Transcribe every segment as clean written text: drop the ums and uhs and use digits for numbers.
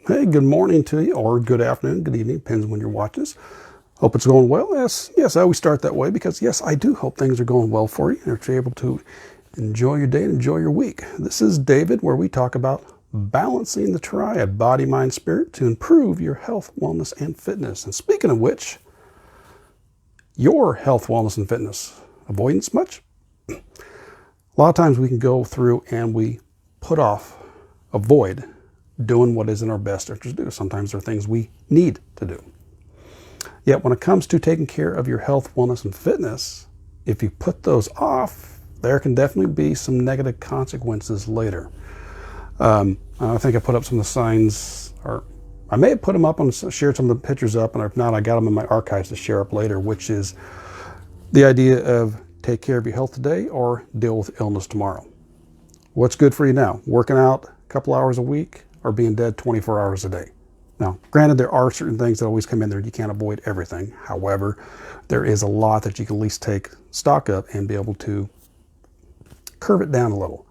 Hey, good morning to you, or good afternoon, good evening, depends on when you're watching this. Hope it's going well. Yes, I always start that way because, yes, I do hope things are going well for you and that you're able to enjoy your day and enjoy your week. This is David, where we talk about balancing the triad, body, mind, spirit, to improve your health, wellness, and fitness. And speaking of which, your health, wellness, and fitness. Avoidance much? A lot of times we can go through and we avoid doing what is in our best interest to do. Sometimes there are things we need to do. Yet when it comes to taking care of your health, wellness, and fitness, if you put those off, there can definitely be some negative consequences later. I think I put up some of the signs, or I may have put them up and shared some of the pictures up, and if not, I got them in my archives to share up later, which is the idea of take care of your health today or deal with illness tomorrow. What's good for you now? Working out a couple hours a week or being dead 24 hours a day? Now, granted, there are certain things that always come in there. You can't avoid everything. However, there is a lot that you can at least take stock of and be able to curve it down a little.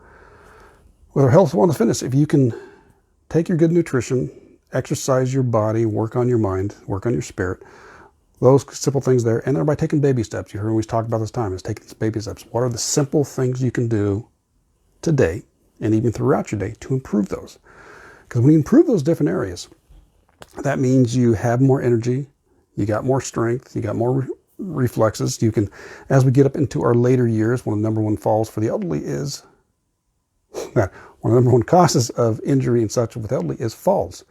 With our health, wellness, fitness, if you can take your good nutrition, exercise your body, work on your mind, work on your spirit, those simple things there, and then by taking baby steps. You heard always talk about this time, is taking baby steps. What are the simple things you can do today and even throughout your day to improve those? Because when you improve those different areas, that means you have more energy, you got more strength, you got more reflexes. You can, as we get up into our later years, one of the number one falls for the elderly is, one of the number one causes of injury and such with elderly is falls.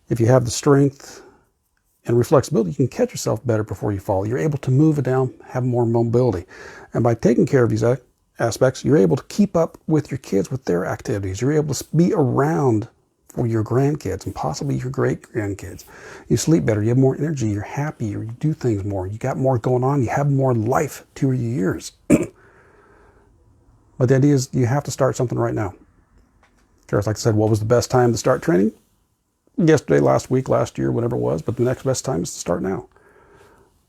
If you have the strength and reflexibility, you can catch yourself better before you fall. You're able to move it down, have more mobility. And by taking care of these aspects, you're able to keep up with your kids, with their activities. You're able to be around for your grandkids and possibly your great-grandkids. You sleep better, you have more energy, you're happier, you do things more, you got more going on, you have more life to your years. But the idea is you have to start something right now. Because like I said, what was the best time to start training? Yesterday, last week, last year, whatever it was, but the next best time is to start now.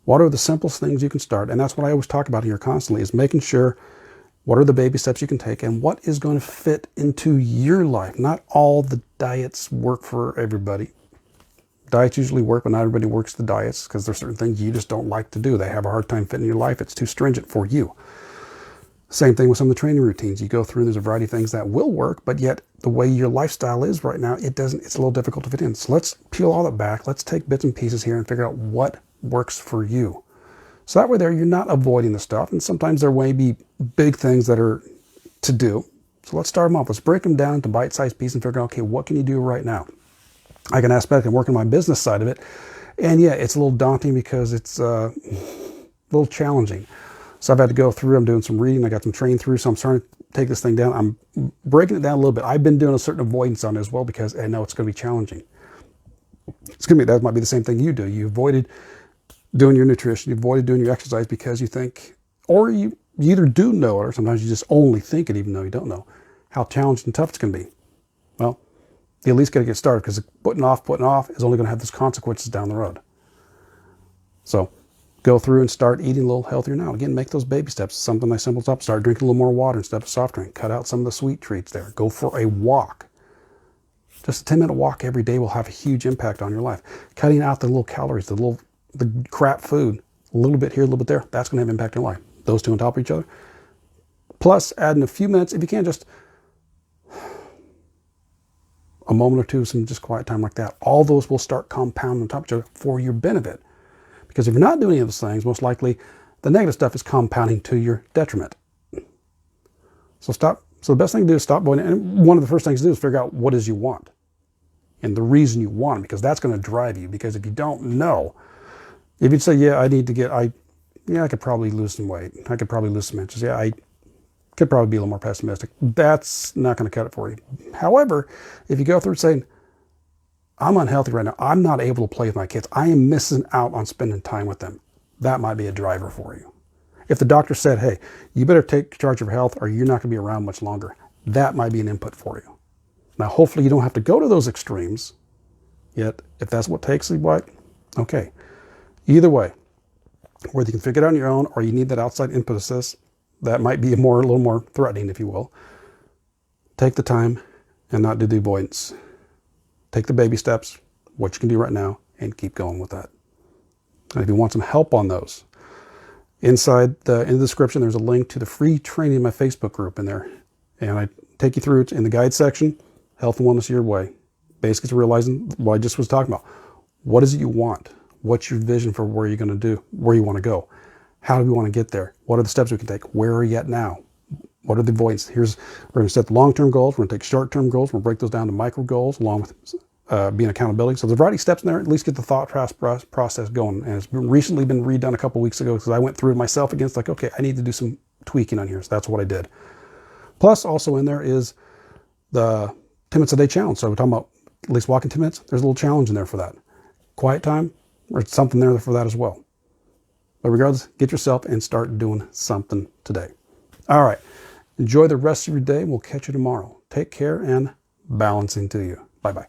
What are the simplest things you can start? And that's what I always talk about here constantly, is making sure what are the baby steps you can take and what is going to fit into your life. Not all the diets work for everybody. Diets usually work, but not everybody works the diets because there's certain things you just don't like to do. They have a hard time fitting in your life. It's too stringent for you. Same thing with some of the training routines. You go through and there's a variety of things that will work, but yet the way your lifestyle is right now, it's a little difficult to fit in. So let's peel all that back. Let's take bits and pieces here and figure out what works for you. So that way there, you're not avoiding the stuff. And sometimes there may be big things that are to do. So let's start them off. Let's break them down into bite-sized pieces and figure out, okay, what can you do right now? I can ask back and work on my business side of it. And yeah, it's a little daunting because it's a little challenging. So I've had to go through, I'm doing some reading, I got some training through, so I'm starting to take this thing down. I'm breaking it down a little bit. I've been doing a certain avoidance on it as well because I know it's going to be challenging. That might be the same thing you do. You avoided doing your nutrition, you avoided doing your exercise because you think, or you either do know it or sometimes you just only think it even though you don't know how challenging and tough it's going to be. Well, you at least got to get started because putting off is only going to have those consequences down the road. So go through and start eating a little healthier now. Again, make those baby steps. Something nice, simple stuff. Start drinking a little more water instead of soft drink. Cut out some of the sweet treats there. Go for a walk. Just a 10-minute walk every day will have a huge impact on your life. Cutting out the little calories, the crap food, a little bit here, a little bit there, that's going to have an impact on your life. Those two on top of each other. Plus, adding a few minutes, if you can, just a moment or two of some just quiet time like that. All those will start compounding on top of each other for your benefit. Because if you're not doing any of those things, most likely the negative stuff is compounding to your detriment. So the best thing to do is stop avoiding. And one of the first things to do is figure out what it is you want and the reason you want it, because that's going to drive you. Because if you don't know, if you'd say, yeah, I could probably lose some weight. I could probably lose some inches. Yeah, I could probably be a little more pessimistic. That's not going to cut it for you. However, if you go through saying, I'm unhealthy right now, I'm not able to play with my kids, I am missing out on spending time with them, that might be a driver for you. If the doctor said, hey, you better take charge of your health or you're not going to be around much longer, that might be an input for you. Now, hopefully you don't have to go to those extremes, yet if that's what takes you, okay. Either way, whether you can figure it out on your own or you need that outside impetus, that might be a little more threatening, if you will. Take the time and not do the avoidance. take the baby steps, what you can do right now, and keep going with that. And if you want some help on those, in the description, there's a link to the free training in my Facebook group in there. And I take you through it in the guide section, Health and Wellness Your Way. Basically, it's realizing what I just was talking about. What is it you want? What's your vision for where you're going to do, where you want to go? How do we want to get there? What are the steps we can take? Where are you at now? What are the avoidance? We're going to set the long-term goals. We're going to take short-term goals. We'll break those down to micro goals along with being accountability. So there's a variety of steps in there. At least get the thought process going. And it's recently been redone a couple weeks ago because I went through it myself again. It's like, okay, I need to do some tweaking on here. So that's what I did. Plus, also in there is the 10 minutes a day challenge. So we're talking about at least walking 10 minutes. There's a little challenge in there for that. Quiet time, or something there for that as well. But regardless, get yourself and start doing something today. All right. Enjoy the rest of your day. We'll catch you tomorrow. Take care and balancing to you. Bye-bye.